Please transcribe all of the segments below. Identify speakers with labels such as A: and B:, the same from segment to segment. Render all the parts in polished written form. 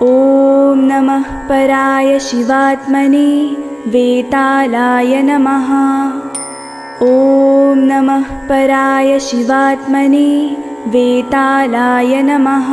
A: ॐ नमः पराय शिवात्मने वेतालाय नमः। ॐ नमः पराय शिवात्मने वेतालाय नमः।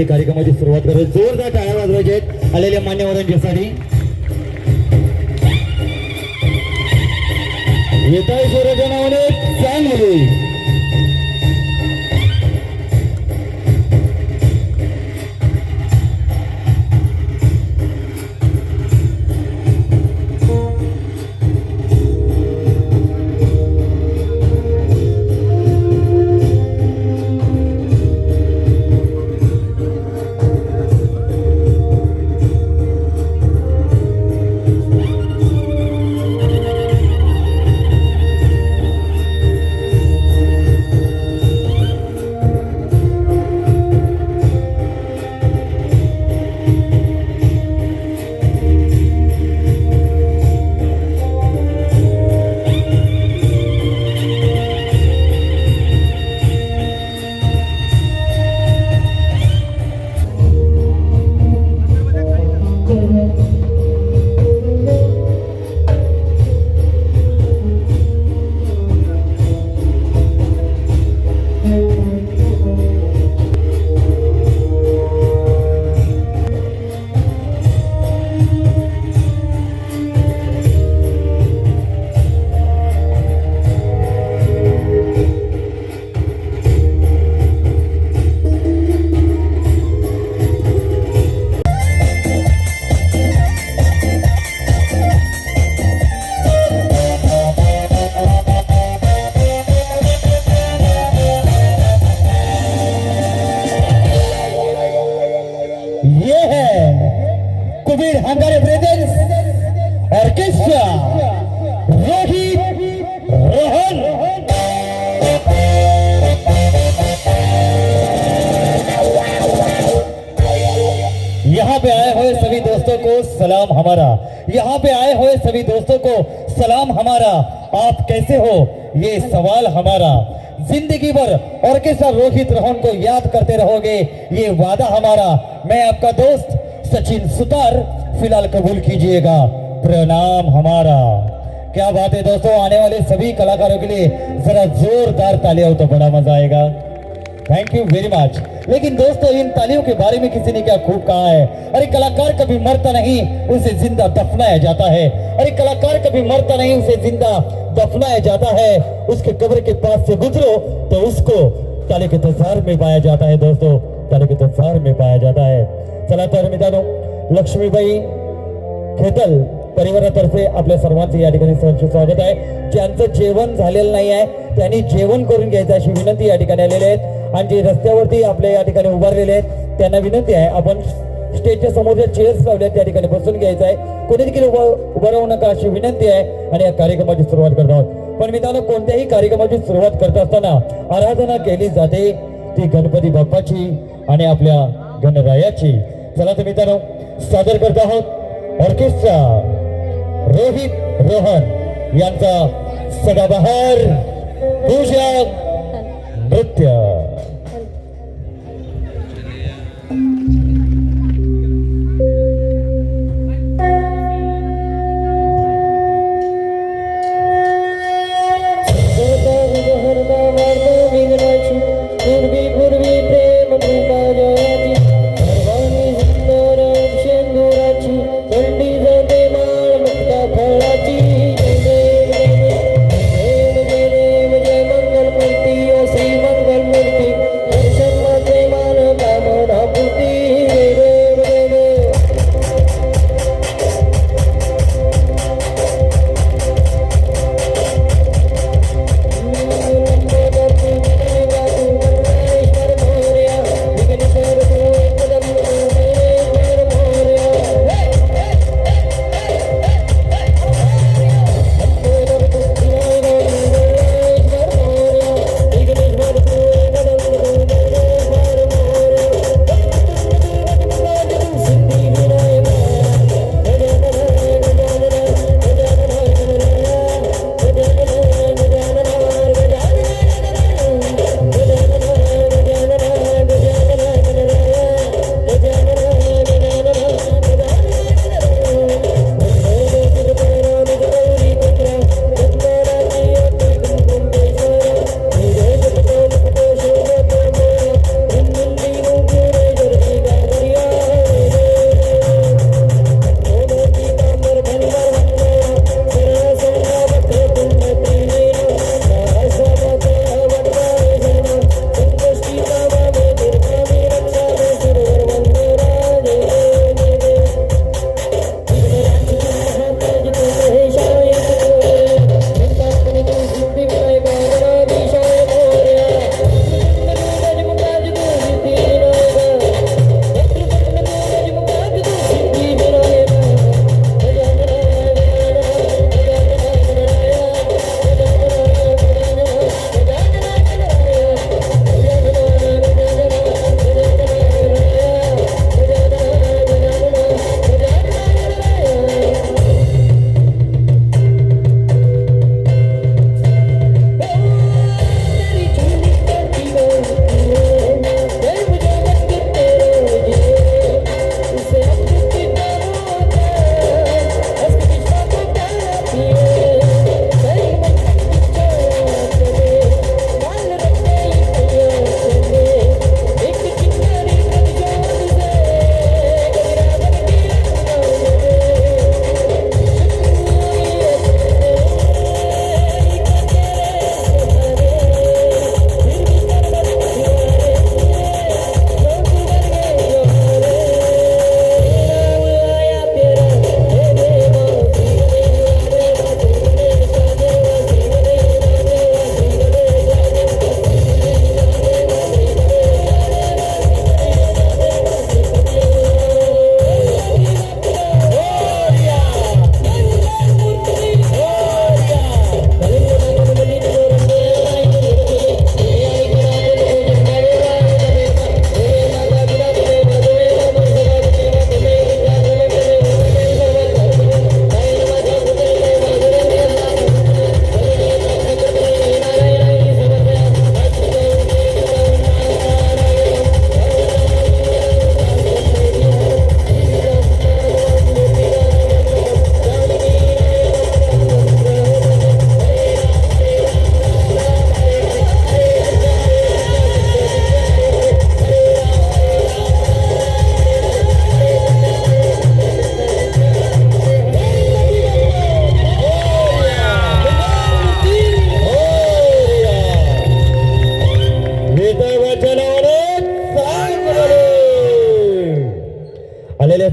B: कार्यक्रमाची सुरुवात करत जोरदार टाळ्या वाजवायच्या आहेत आलेल्या मान्यवरांच्यासाठी। येताय सूर्याच्या नावाने चांगली हंगारे ब्रेदर्स ऑर्केस्ट्रा रोहित रोहन। यहाँ पे आए हुए सभी दोस्तों को सलाम हमारा। यहाँ पे आए हुए सभी दोस्तों को सलाम हमारा। आप कैसे हो ये सवाल हमारा। जिंदगी भर ऑर्केस्ट्रा रोहित रोहन को याद करते रहोगे ये वादा हमारा। मैं आपका दोस्त सचिन सुतार फिलहाल कबूल कीजिएगा प्रणाम हमारा। क्या बात है दोस्तों, आने वाले सभी कलाकारों के लिए जरा जोरदार तालियां हो तो बड़ा मजा आएगा। Thank you very much. लेकिन दोस्तों इन तालियों के बारे में किसी ने क्या खूब कहा है, अरे कलाकार कभी मरता नहीं उसे जिंदा दफनाया जाता है। अरे कलाकार कभी मरता नहीं उसे जिंदा दफनाया जाता है। उसके कब्र के पास से गुजरो तो उसको ताले के तजार में पाया जाता है। दोस्तों ताले के तजार में पाया जाता है। चला तर मित्रांनो लक्ष्मीबाई खेतल परिवारातर्फे आपल्या सर्वांचं या ठिकाणी सहर्ष स्वागत आहे। ज्यांचं जेवण झालेलं नाही आहे त्यांनी जेवण करून घ्यायचं अशी विनंती या ठिकाणी आलेली आहेत। आणि जे रस्त्यावरती आपल्या या ठिकाणी उभारलेले आहेत त्यांना विनंती आहे आपण स्टेजच्या समोर ज्या चेअर्स लावल्या त्या ठिकाणी बसून घ्यायचं आहे। कोणी देखील उभं राहू नका अशी विनंती आहे। आणि या कार्यक्रमाची सुरुवात करत आहोत। पण मित्रांनो कोणत्याही कार्यक्रमाची सुरुवात करत असताना आराधना केली जाते ती गणपती बाप्पाची आणि आपल्या गणरायाची। चला तर मित्रांनो सादर करत आहोत ऑर्केस्ट्रा रोहित रोहन यांचा सदाबहार पूजा नृत्य।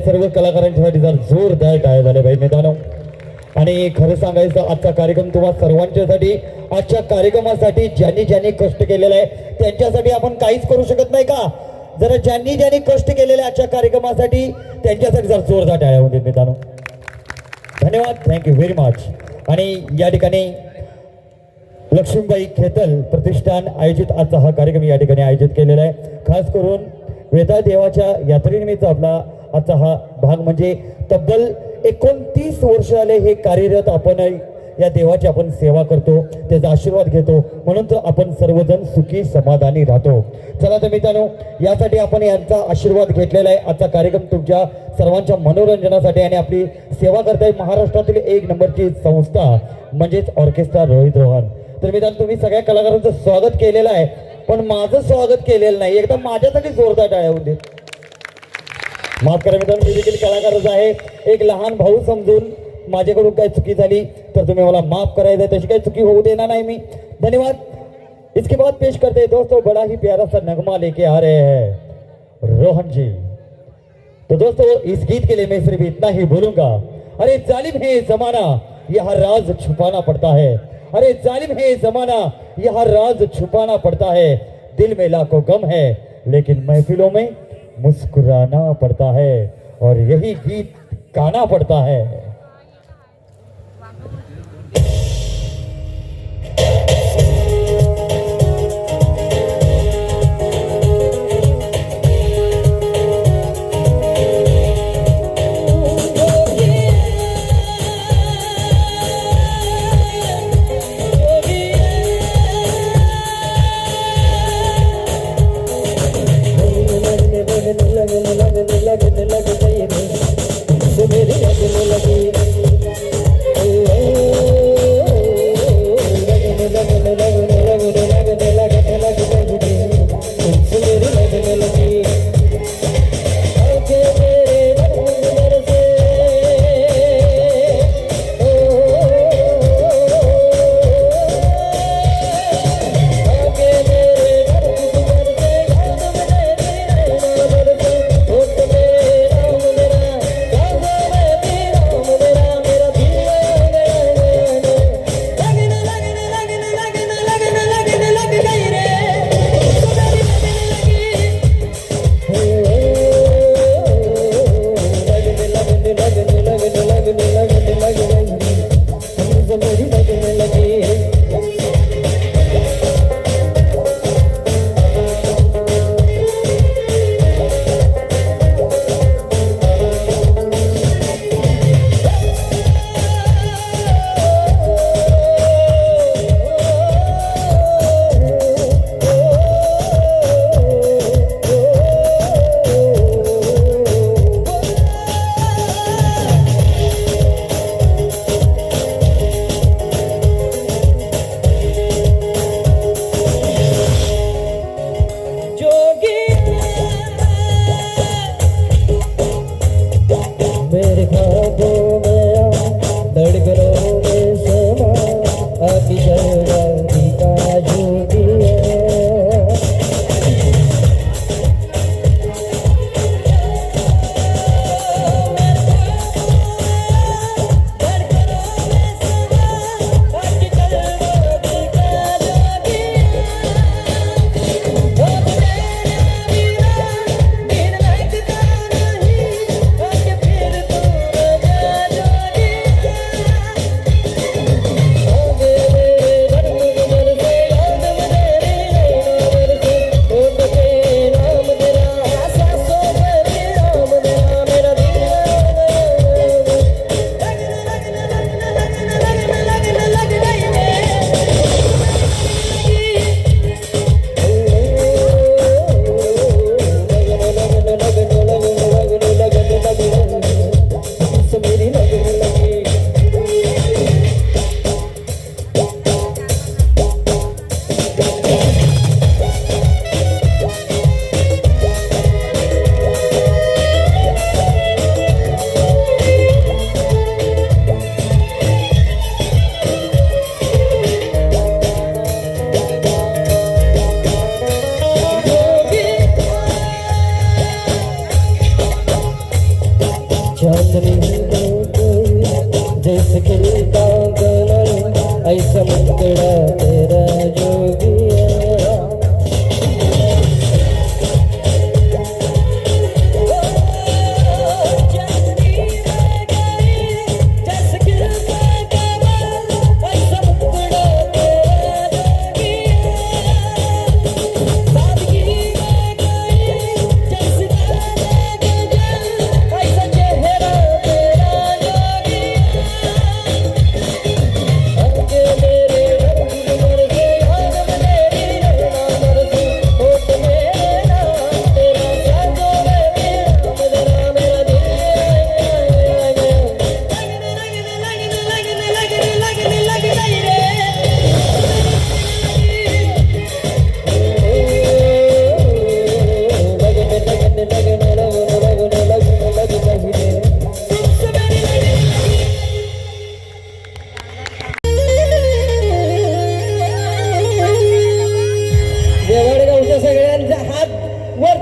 B: सर्व कलाकारांच्यासाठी जर जोरदार टाळ्या झाल्या पाहिजे मित्रांनो. आणि खरं सांगायचं आजचा कार्यक्रम तुम्हा सर्वांच्यासाठी, आजच्या कार्यक्रमासाठी ज्यांनी ज्यांनी कष्ट केलेलं आहे त्यांच्यासाठी आपण काहीच करू शकत नाही का? जरा ज्यांनी ज्यांनी कष्ट केलेले आजच्या कार्यक्रमासाठी त्यांच्यासाठी जर जोरदार टाळ्या होतील मित्रांनो. धन्यवाद, थँक्यू व्हेरी मच. आणि या ठिकाणी लक्ष्मीबाई खेतल प्रतिष्ठान आयोजित आजचा हा कार्यक्रम या ठिकाणी आयोजित केलेला आहे. खास करून वेताळ देवाच्या यात्रेनिमित्त आपला आजचा हा भाग म्हणजे तब्बल 29 वर्ष आले हे कार्यरत आपण या देवाची आपण सेवा करतो, त्याचा आशीर्वाद घेतो, म्हणून तर आपण सर्वजण सुखी समाधानी राहतो. चला तर मित्रांनो, यासाठी आपण यांचा आशीर्वाद घेतलेला आहे. आजचा कार्यक्रम तुमच्या सर्वांच्या मनोरंजनासाठी आणि आपली सेवा करताय महाराष्ट्रातील एक नंबरची संस्था म्हणजेच ऑर्केस्ट्रा रोहित रोहन. तर मित्रांनो, तुम्ही सगळ्या कलाकारांचं स्वागत केलेलं आहे, पण माझं स्वागत केलेलं नाही. एकदा माझ्यासाठी जोरदार टाळ्या होऊ दे. माफ करा मित्रांनो, मी देखील कलाकारच आहे. एक लहान भाऊ समजून माझ्याकडून काही चुकी झाली तर तुम्ही मला माफ करायचं, तशी काही चुकी होऊ देणार नाही मी. धन्यवाद. इसके बाद पेश करते हैं दोस्तों, बड़ा ही प्यारा सा नगमा लेके आ रहे हैं रोहन जी. तो दोस्तों, इस गीत के लिए मैं सिर्फ इतना ही बोलूंगा, अरे जालिम है जमाना यह राज छुपाना पड़ता है. अरे जालिम है जमाना यह राज छुपाना पड़ता है. दिल में लाखों गम है लेकिन महफिलों में मुस्कुराना पड़ता है और यही गीत गाना पड़ता है.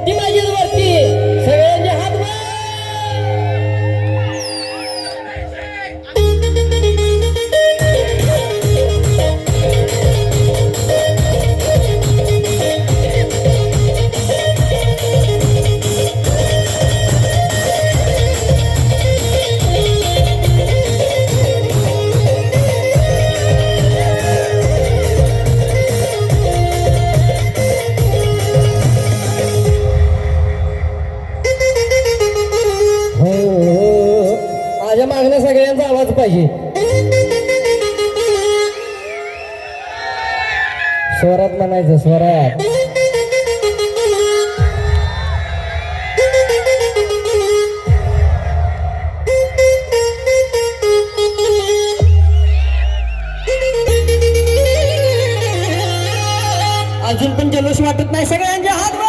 C: ती माझी वरती सगळ्यांचे हात वर. माझ्या मागण्या सगळ्यांचा आवाज पाहिजे. स्वरात म्हणायचं, स्वरात. अजून पण जल्लोष वाटत नाही, सगळ्यांच्या हात वर.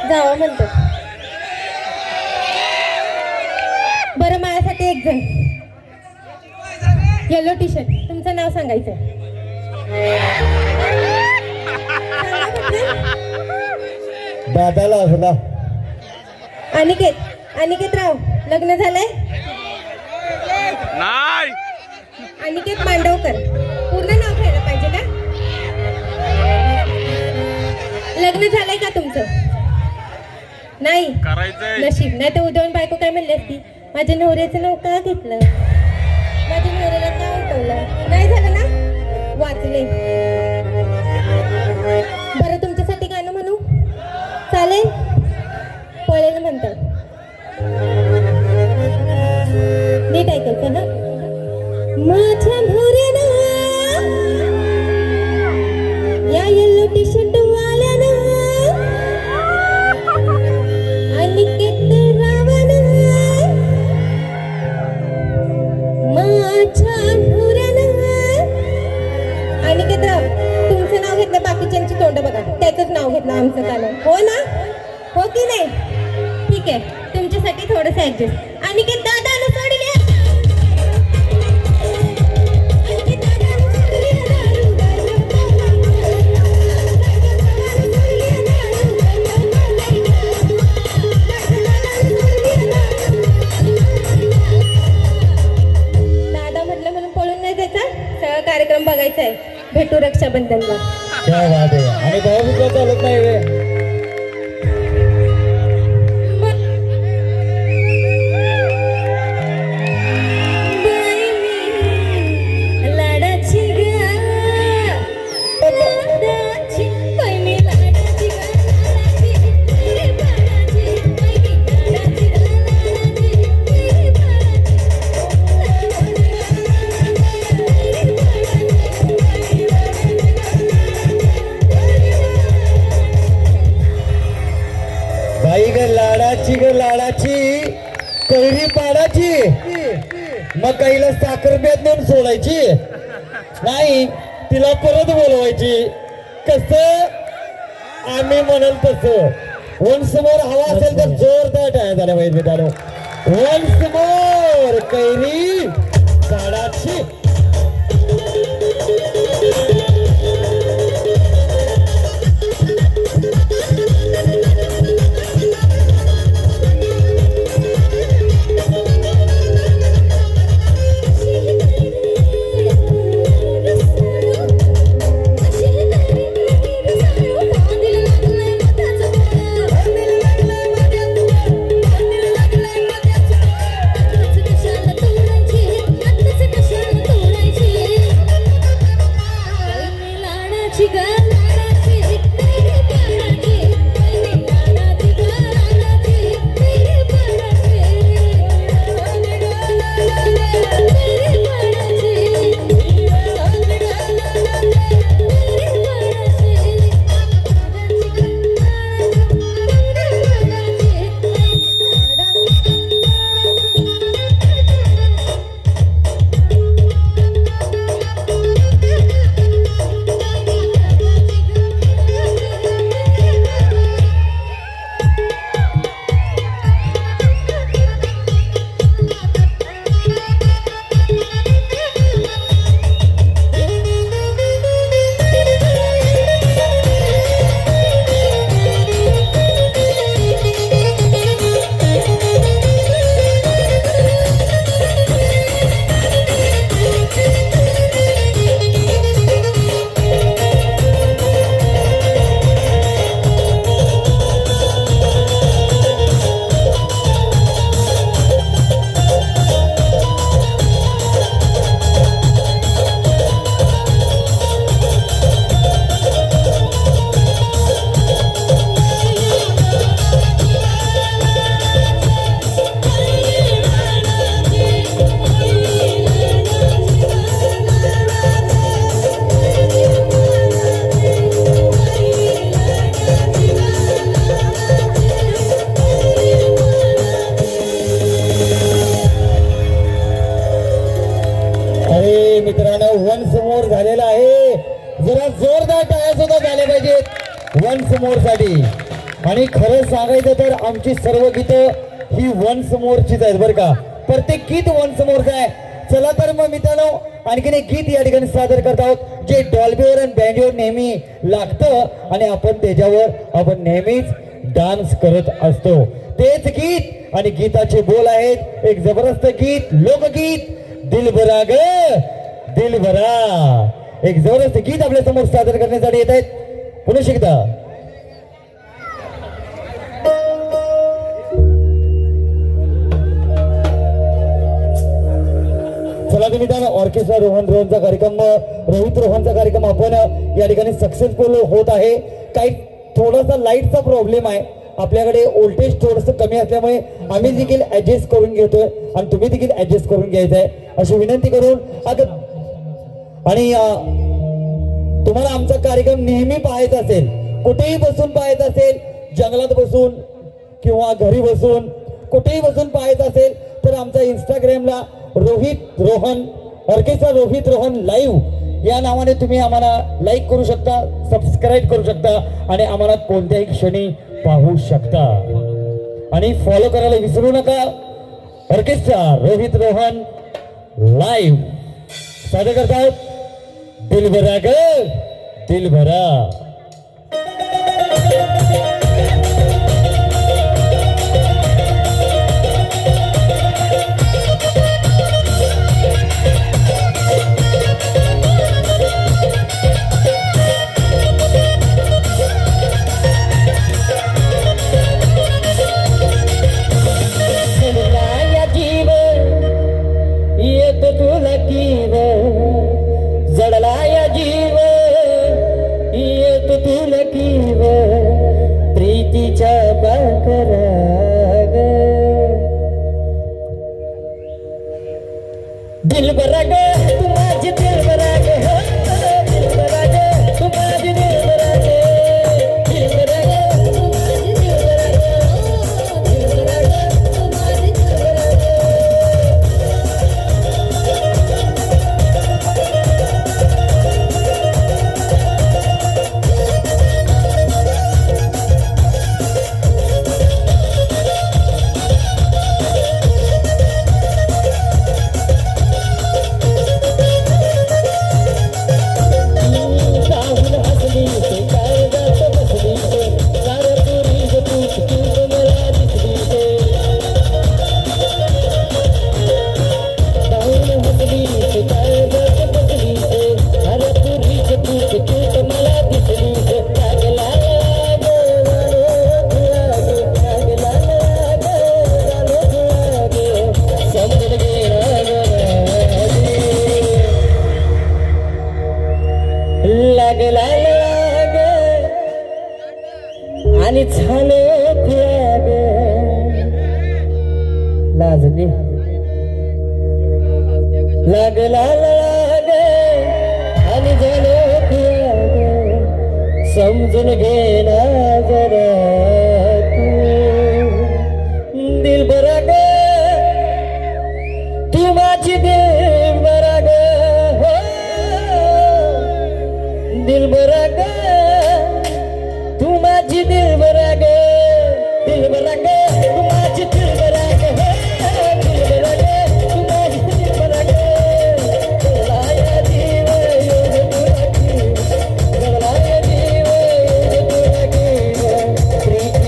D: जावं म्हणतो. बरं माझ्यासाठी एक जण येलो टी शर्ट, तुमचं नाव सांगायचं.
B: दादाला असला.
D: अनिकेत राव, लग्न झालंय?
E: नाही.
D: अनिकेत मांडवकर, पूर्ण नाव घ्यायला पाहिजे का? लग्न झालंय का तुमचं? नाही
E: करायचंय.
D: नशीब नाही तर उद्या बायको काय म्हणली असती, माझ्या नवऱ्याचं नाव का घेतलं, माझ्या नवऱ्याला का उठवलं. नाही झालं ना, वाचले. बरं तुमच्यासाठी गाणं म्हणू? चालेल? पळेल म्हणतात, नीट ऐकायचं ना. माझ्या नवऱ्यानं या येलो टी शर्ट वाल्यानं अनिकेत रावानं माझ्या नवऱ्यानं. अनिकेत राव, तुमचं नाव घेतलं, बाकीच्यांची तोंड बघा, त्याचंच नाव घेतलं, आमचं चालू. हो ना? हो की नाही? ठीक आहे, तुमच्यासाठी थोडंसं ऍडजस्ट. अनिकेत दादानं सोडली. दादा म्हटलं म्हणून पळून नाही जायचा, सगळा कार्यक्रम बघायचा आहे. भेटू रक्षाबंधनला.
B: क्या बात आहे. आणि भाऊ सुद्धा चालत नाही रे. बाई ग लाडाची ग लाडाची, कैरी पाडाची, मग काहीला साखर बेत नेऊन सोडायची नाही, तिला परत बोलवायची. कसं आम्ही म्हणाल तसं. वन्स मोर हवा असेल तर जोरदार टाळ्या झाल्या पाहिजे मित्रांनो. वन्स मोर कैरी पाडाची. अरे मित्रांनो, वन्स मोर झालेला आहे. जरा जोरदार टाळ्या सुद्धा झाल्या पाहिजेत वन्स मोर साठी. आणि खरं सांगायचं तर आमची सर्व गीतं ही वन्स मोरचीच आहेत बरं का. प्रत्येक गीत वन्स मोरचं आहे. चला तर मग मित्रांनो, आणखीन एक गीत या ठिकाणी सादर करत आहोत जे डॉल्बीवर आणि बँडीवर नेहमी लागतं आणि आपण त्याच्यावर नेहमीच डान्स करत असतो. तेच गीत आणि गीताचे बोल आहेत एक जबरदस्त गीत, लोकगीत दिलबरा ग दिलबरा. एक जबरदस्त गीत आपल्या समोर सादर करण्यासाठी येत आहेत. पुन्हा शिकता चला तुम्ही त्या ऑर्केस्ट्रा रोहनचा कार्यक्रम, रोहित रोहनचा कार्यक्रम आपण या ठिकाणी सक्सेसफुल होत आहे. काही थोडासा लाईटचा प्रॉब्लेम आहे आपल्याकडे, व्होल्टेज थोडंसं कमी असल्यामुळे आम्ही देखील ऍडजस्ट करून घेतोय आणि तुम्ही देखील ऍडजस्ट करून घ्यायचं आहे अशी विनंती करून. आणि तुम्हाला आमचा कार्यक्रम नेहमी पाहायचा असेल, कुठेही बसून पाहायचा असेल, जंगलात बसून किंवा घरी बसून कुठेही बसून पाहायचं असेल तर आमच्या इंस्टाग्रामला रोहित रोहन ऑर्केस्ट्रा रोहित रोहन लाईव्ह या नावाने तुम्ही आम्हाला लाईक करू शकता, सबस्क्राईब करू शकता आणि आम्हाला कोणत्याही क्षणी पाहू शकता. आणि फॉलो करायला विसरू नका. ऑर्केस्ट्रा रोहित रोहन लाईव्ह सादर करतात दिलभरा ग दिलभरा.
C: जडला या जीव येत तुला कीव प्रीतीच्या बाकराग दिलबरा ग तू माझी दिलबरा ग दिलबरा ग तू माझी दिलबरा ग दिलबरा ग तू माझी दिलबरा ग दिलबरा ग तू माझी दिलबरा ग. आणि झालं त्याग लाजली लागला लाग आणि झालं त्याग समजून घे ना जरा तू दिलबरा ग तू माझी दिलबरा ग हो दिलबरा ग तू माझी दिलबरा ग दिलबरा ग तू माझी दिलबरा ग दिलबरा ग तू माझी दिलबरा ग गलाया जीव योग तुला की गलाया जीव योग तुला की प्रीत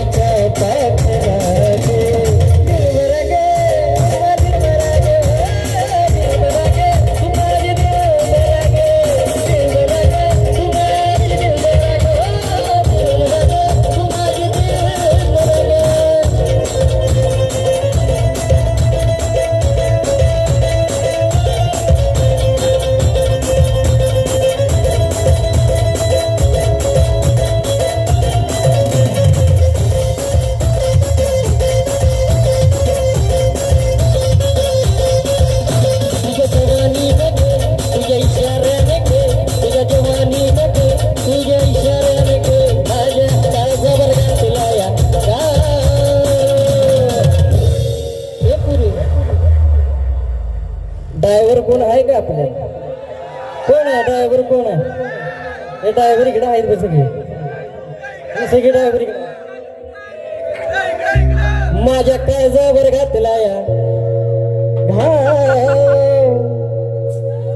C: आहे का आपल्याला? कोण आहे ड्रायव्हर? कोण आहे हे ड्रायव्हर? इकडे आहेत बस सगळे ड्रायव्हर इकडे. माझ्या काळजावर घातला या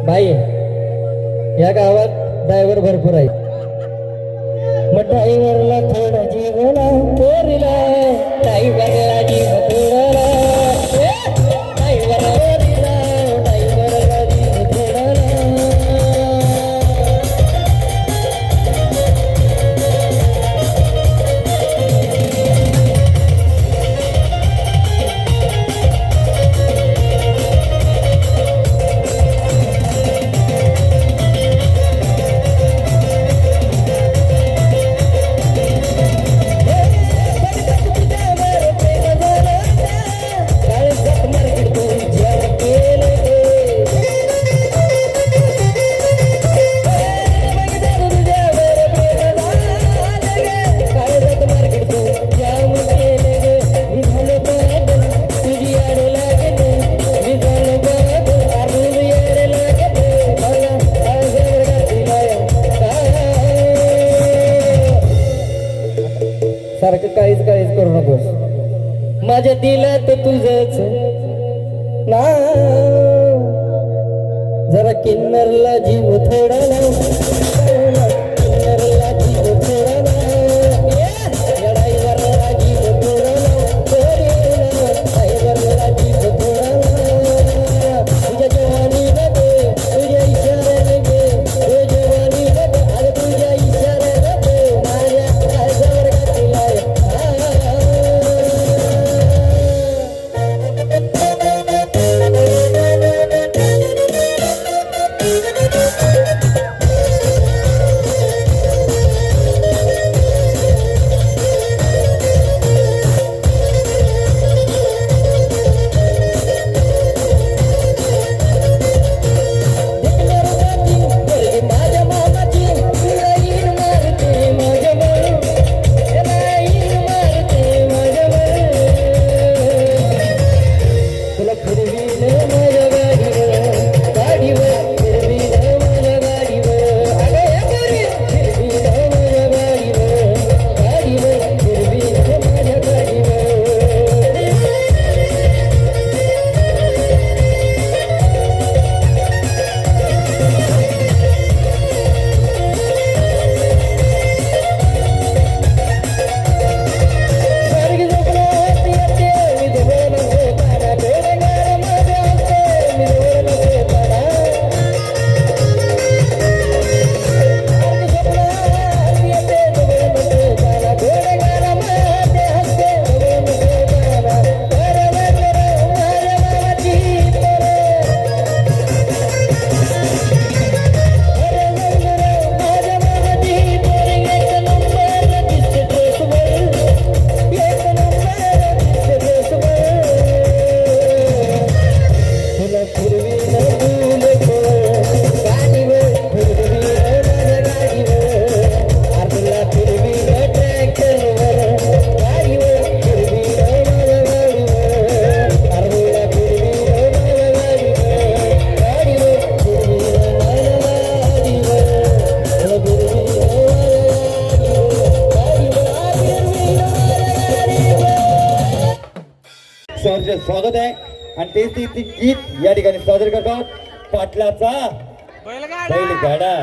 C: बाई. या गावात ड्रायव्हर भरपूर आहे. मग ड्रायव्हरला थोडा जीवना पोरीला, ड्रायव्हरला जीव थोडा, ड्रायव्हरला जीव थोडा. सारखं काहीच करू नकोस. माझ्या दिलात तुझच ना, जरा किन्नरला जीव थोडा लाव, किन्नरला जीव थोडा लाव, ड्रायव्हरला जीव थोडा लाव, ड्रायव्हरला जीव थोडा लाव. तुझ्या जवानीला दे, तुझ्या इशाऱ्याने दे, तुझ्या जवानीला दे, अरे तुझ्या इशाऱ्याने दे, माझ्या काळजावर घातला
B: सहर्ष स्वागत आहे. आणि तेच ते गीत या ठिकाणी सादर करतात पाटलाचा बैलगाडा.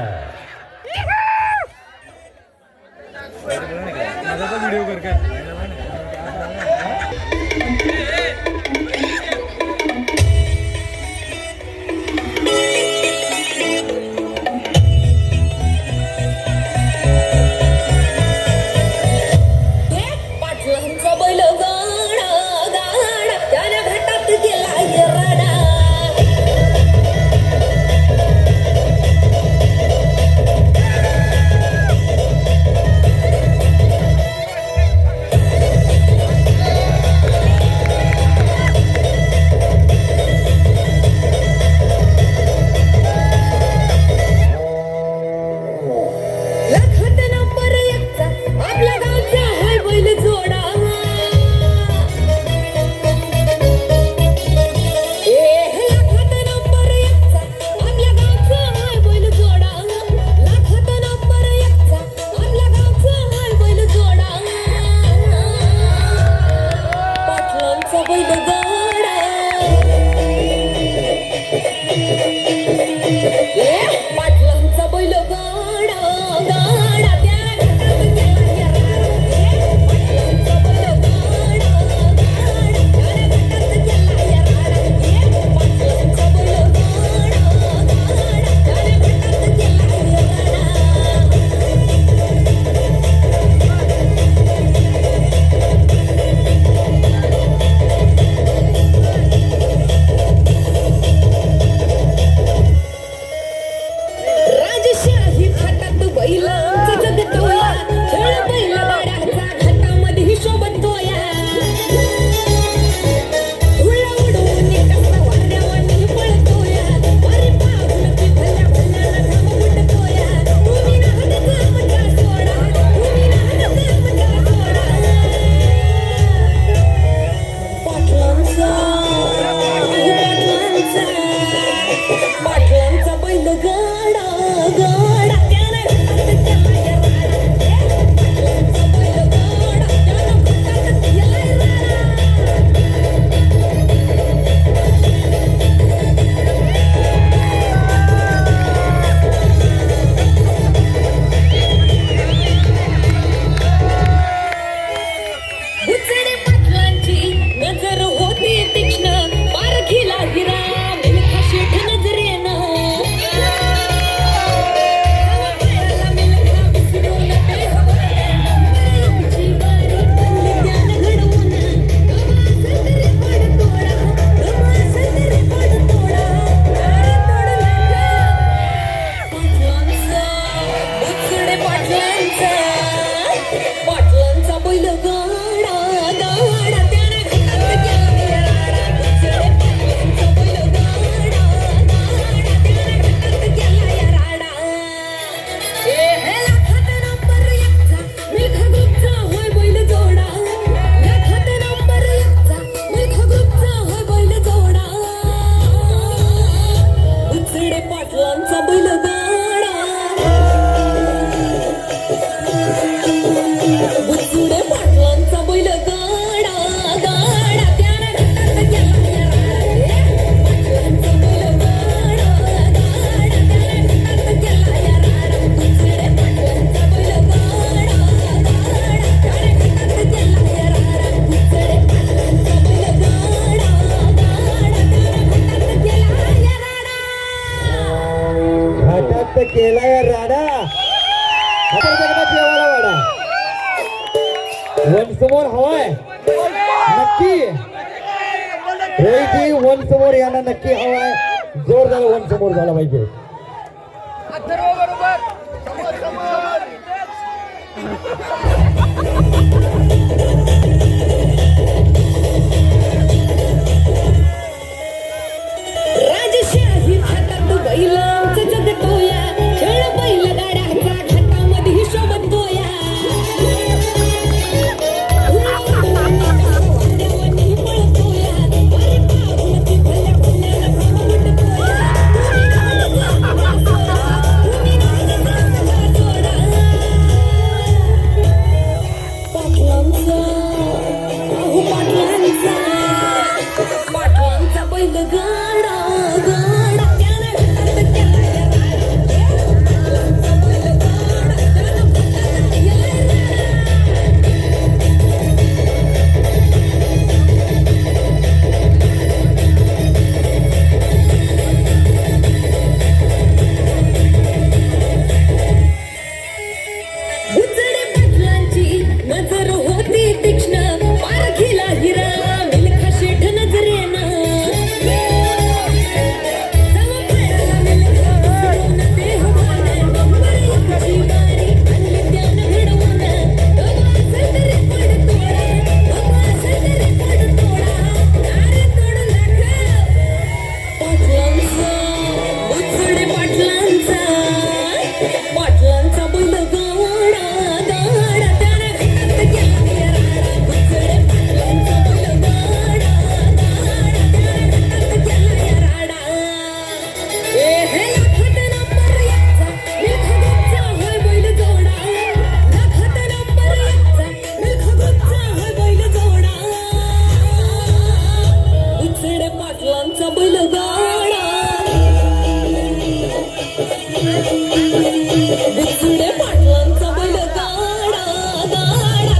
B: मस्त केलाय राडा. आता जगन्नाथ जेवायला वाडा. वन्स मोर हवाय नक्की. रोहितजी वन्स मोर यांना नक्की हवाय. जोरदार वन्स मोर झाला पाहिजे.
C: राजशाही हातात बैलांचं जगतोया. खेळ बैलगाड्याचा घाटामध्ये शोभतोया. वाड्यावानी पळतोया. अरे पाहुणती भल्या भल्याला भाव उडतोया. तुम्ही राजाचा जोडा. पाटलांचा अहो पाटलांचा बैलगाडा गाडा त्यानं हातात केलाय राडा. पाटलांचा बैलगाडा त्यानं हातात केलाय राडा. उचडे पाटलांची नजर होती तीक्ष्ण. पारखीला हिरा मिल्खा शेठ नजरेनं. जावा पायाला मिल्खा फिरवून देहवानं. नंबर एकची बारी आणली त्यानं घडवून. गवा असेल तरी पडतोडा. गवा असेल तरी पडतोडा. अरे तोड लाख पाटलांचा उचडे पाटलांचा. पाटलांचा बैलगाडा गाडा त्यानं हातात केलाय राडा. उचडे पाटलांचा बैलगाडा गाडा त्यानं हातात केलाय राडा. ए हे लाखात नंबर एकचा मिल्खा ग्रुपचा होय बैल जोडा. लाखात नंबर एकचा मिल्खा ग्रुपचा होय बैल जोडा. उचडे पाटलांचा बैलगाडा. उचडे पाटलांचा बैलगाडा गाडा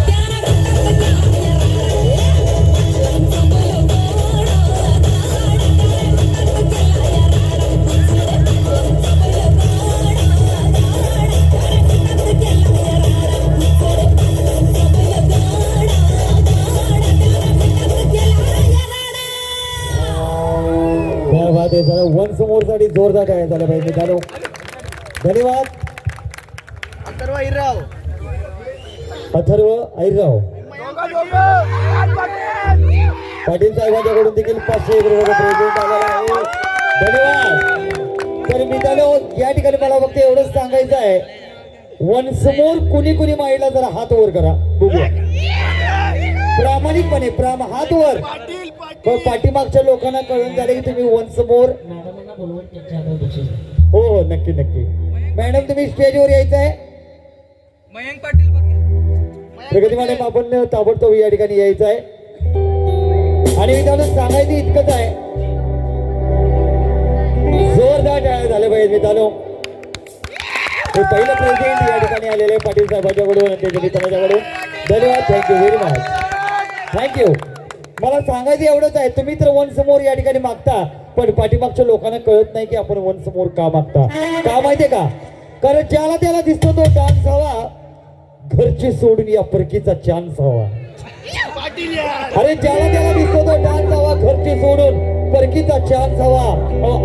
C: त्यानं हातात केलाय राडा. पाटलांचा बैलगाडा गाडा त्यानं हातात केलाय राडा. उचडे पाटलांचा बैलगाडा गाडा त्यानं हातात केलाय राडा. उचडे पाटलांचा बैलगाडा गाडा त्यानं हातात केलाय राडा.
B: क्या बात आहे. जरा वन्स मोर साठी जोरदार काय झालं पाहिजे. चालू धन्यवाद. अथर्व ऐराव पाटील साहेबांच्याकडून देखील 500 रुपये प्रेझेंट आलेला आहे. धन्यवाद. तर मित्रांनो या ठिकाणी मला फक्त एवढंच सांगायचं आहे. वन्स मोर कुणी कुणी माईला जरा हात वर करा बघूया. प्रामाणिकपणे हात वर. पण पाठीमागच्या लोकांना कळून झाले की तुम्ही वन्स मोर. हो हो नक्की नक्की. मॅडम तुम्ही स्टेजवर यायचं आहे.
E: मयंक पाटील
B: प्रगती मॅडम आपण ताबडतोब या ठिकाणी यायचं आहे. आणि मित्रांनो सांगायचं इतकंच आहे. जोरदार टाळ्या झाले पाहिजे मित्रांनो. हे पहिलं प्रेझेंट या ठिकाणी आलेले आहे पाटील साहेबांच्याकडून आणि त्याच्या मित्रांच्याकडून. धन्यवाद. Thank you very much. थँक्यू. मला सांगायचं एवढंच आहे. तुम्ही तर वन्स मोर या ठिकाणी मागता पण पाठीमागच्या लोकांना कळत नाही की आपण वन्स मोर का मागता. का माहितीये का? कारण ज्याला त्याला दिसतो तो डान्स हवा. घरची सोडून या परकीचा चान्स हवा. अरे ज्याला त्याला दिसतो तो डान्स हवा. घरची सोडून परकीचा चान्स हवा.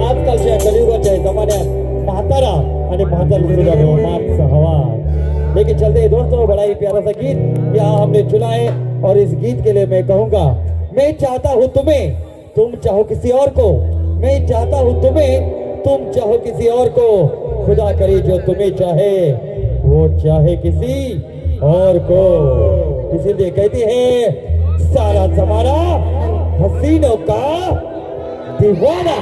B: आजकालच्या कलियुगाच्या जमान्यात म्हातारा आणि म्हातारी सुद्धा रोमांस हवा. लेकिन चलते दोस्तों बड़ा ही प्यारा सा गीत यहाँ हमने चुना है. और इस गीत के लिए मैं कहूँगा मैं चाहता हूँ तुम्हें तुम चाहो किसी और को. मैं चाहता हूँ तुम्हें तुम चाहो किसी और को. खुदा करे जो तुम्हें चाहे वो चाहे किसी और को. इसीलिए कहती है सारा जमाना हसीनों का दीवाना.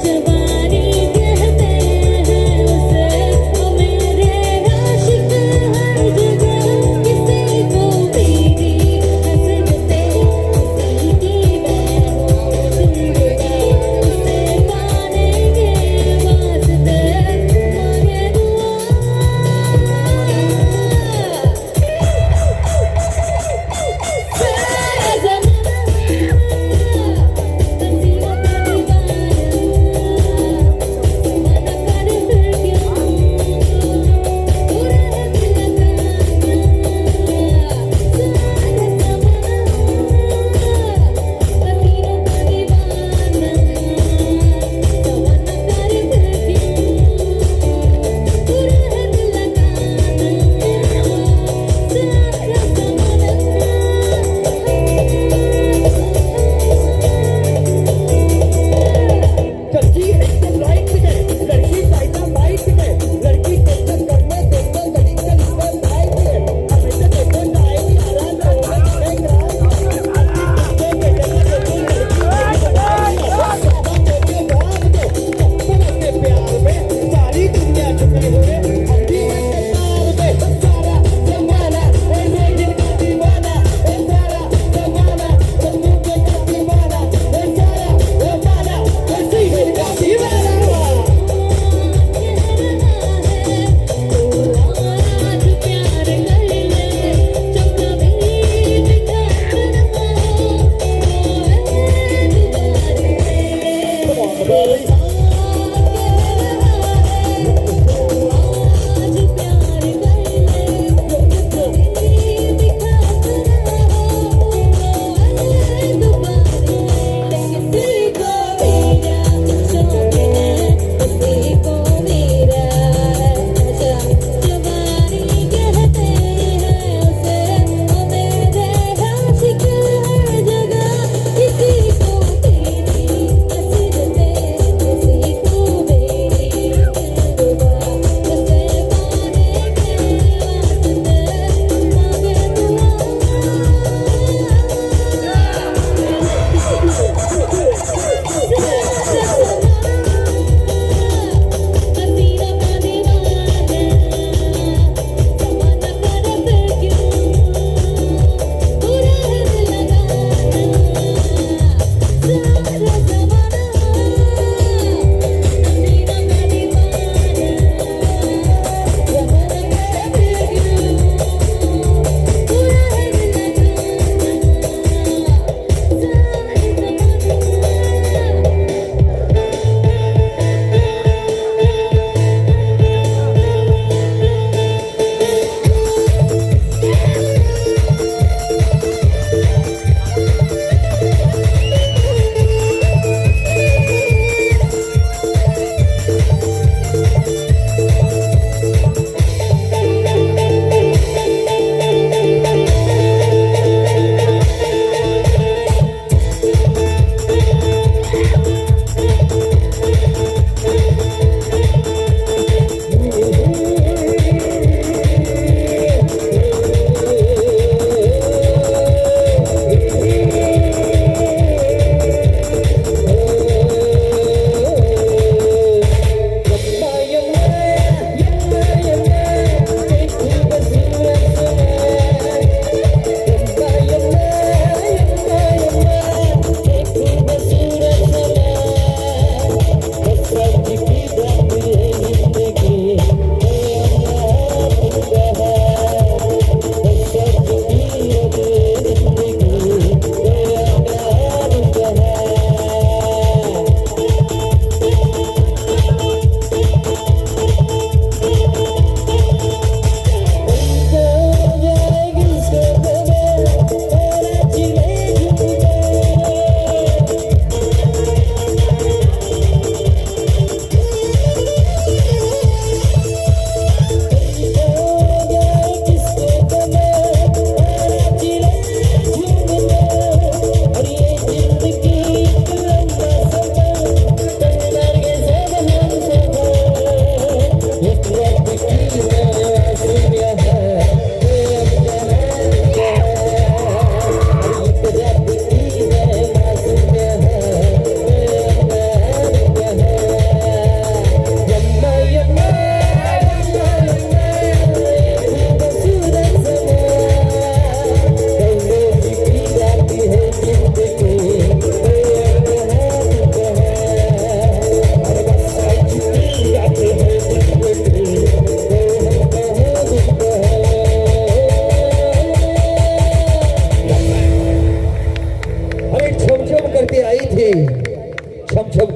C: जवानी कहते हैं उसे, मेरे आशिक हर जगह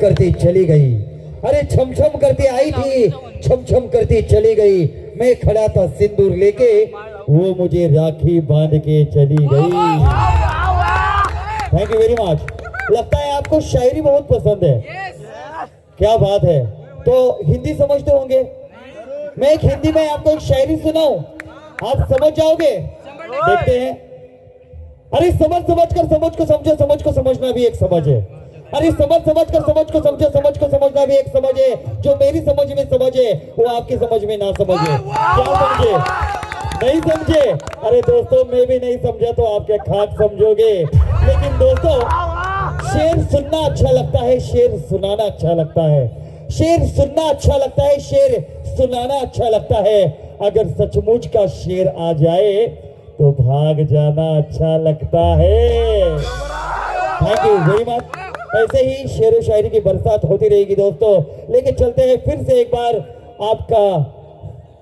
B: करती चली गई। अरे छम छम करती आई थी, छम छम करती चली गई। मैं खड़ा था सिंदूर लेके, वो मुझे राखी बांध के चली गई। Thank you very much. लगता है आपको शायरी बहुत पसंद है। क्या बात है। तो हिंदी समझते होंगे। मैं एक हिंदी में आपको एक शायरी सुनाऊं, आप समझ जाओगे। देखते हैं। अरे समझ समझ कर समझ को समझो, समझ को समझना भी एक समझ है। अरे समझ समझ कर समझ को समझो, समझ को समझना भी एक समझ है। जो मेरी समझ में समझ है वो आपकी समझ में ना समझे। क्या समझे? नहीं समझे? अरे दोस्तों मैं भी नहीं समझा तो आप क्या खाक समझोगे। लेकिन दोस्तों शेर सुनना अच्छा लगता है, शेर सुनाना अच्छा लगता है। शेर सुनना अच्छा लगता है, शेर सुनाना अच्छा लगता है। अगर सचमुच का शेर आ जाए तो भाग जाना अच्छा लगता है। Thank you very much. ऐसे ही शेर व शायरी की बरसात होती रहेगी दोस्तों। लेके चलते हैं फिर से एक बार आपका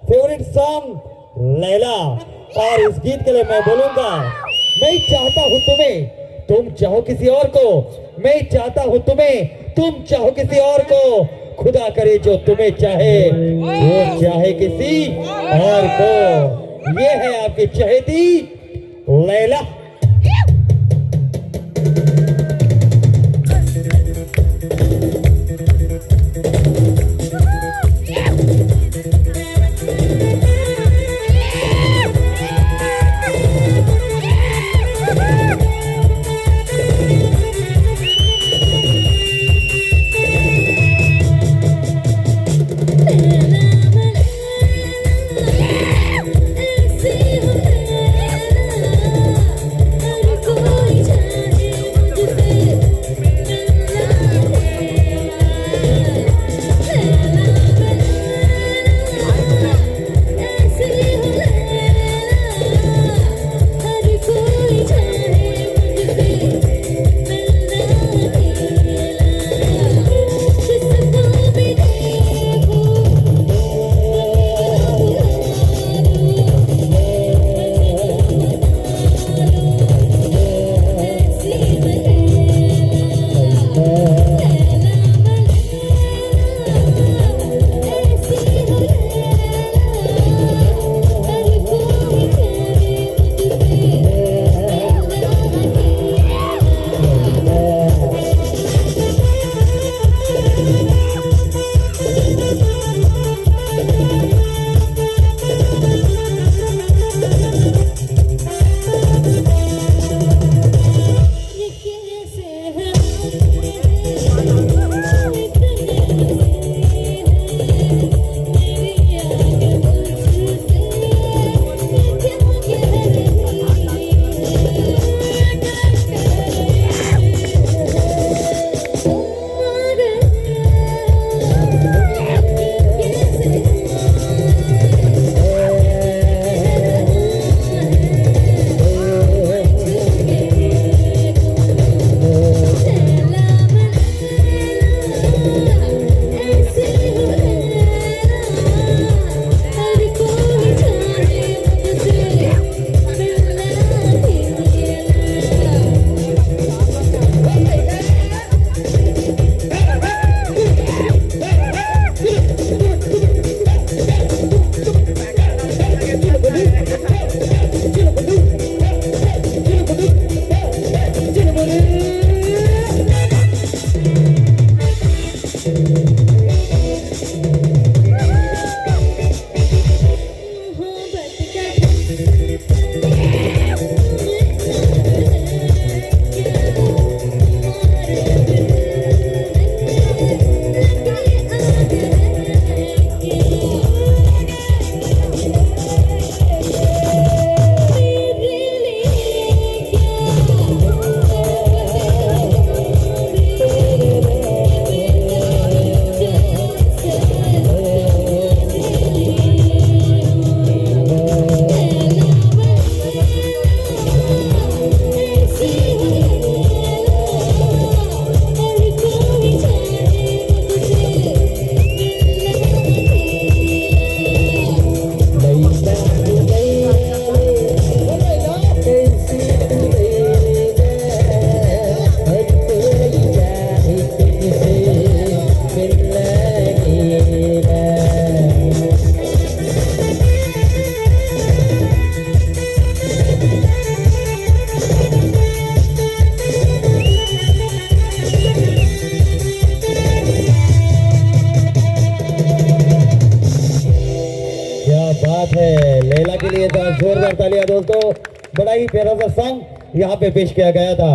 B: फेवरेट सॉन्ग लैला। और इस गीत के लिए मैं बोलूंगा, मैं चाहता हूं तुम्हें, तुम चाहो किसी और को। मैं चाहता हूं तुम्हें, तुम चाहो किसी और को। खुदा करे जो तुम्हें चाहे, वो चाहे किसी और को। ये है आपकी चहेती लैला। जोरदार तालियां दोस्तों। बड़ा ही प्यारा सा सॉन्ग यहाँ पे पेश किया गया था।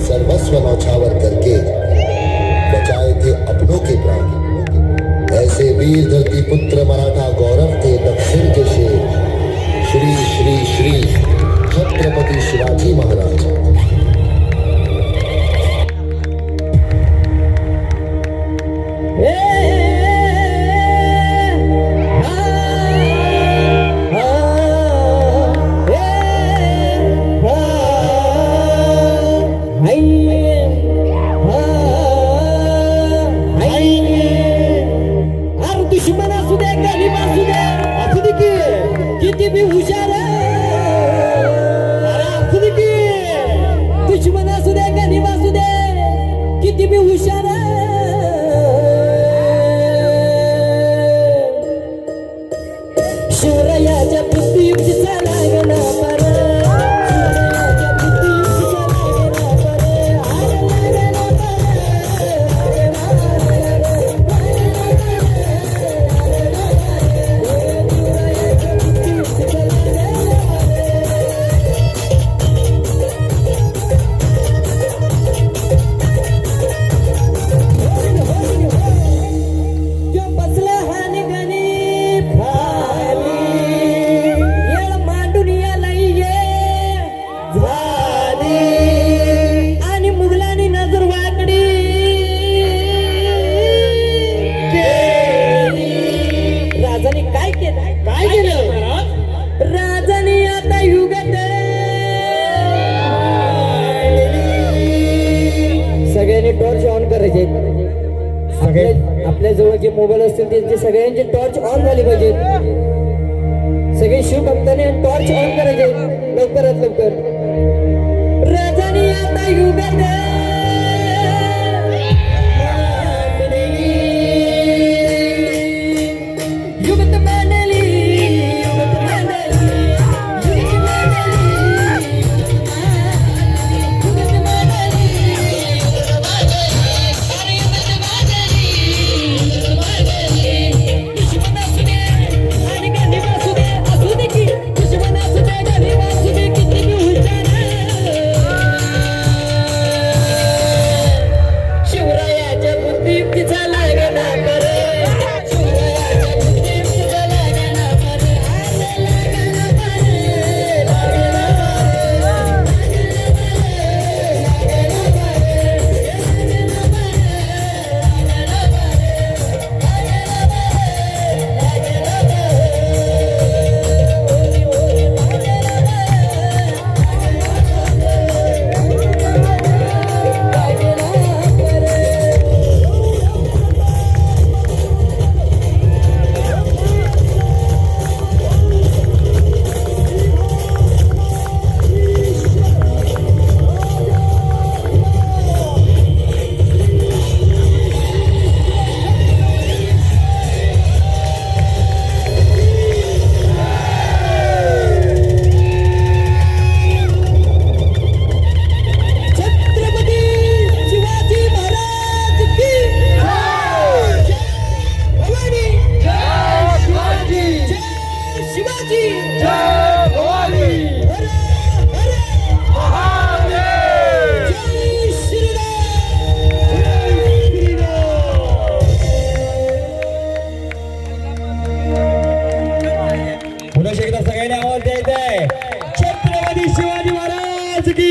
F: सर्वस्व नौछावर करके बचाए थे अपनों के प्राण। ऐसे वीर धरती पुत्र मराठा गौरव थे दक्षिण के शेर, श्री श्री श्री छत्रपति शिवाजी महाराज।
C: काय केलं राजाने आता युगात सगळ्यांनी टॉर्च ऑन करायचे आपल्या जवळ जे मोबाईल असतील त्यांचे सगळ्यांचे टॉर्च ऑन झाले पाहिजेत सगळे शिवभक्तांनी टॉर्च ऑन करायचे लवकरात लवकर राजाने आता युगात युगत मांडली युगत मांडली युगत मांडली युगत मांडली अरे युगत मांडली दुश्मन असू दे आणि गांधी असू दे की दुश्मन असू दे गांधी असू दे किती मी हुशार शिवरायाच्या बुद्धीचा लागना करे शिवरायाच्या बुद्धीचा लागना करे लागना करे लागना छत्रपती शिवाजी महाराज की जय भवानी जय शिवाजी जय शिवाजी जय भवानी हर हर महादेव जय श्रीराम जय श्रीराम
B: पुन्हा एकदा सगळ्यांनी आवाज द्यायचा आहे छत्रपती शिवाजी महाराज की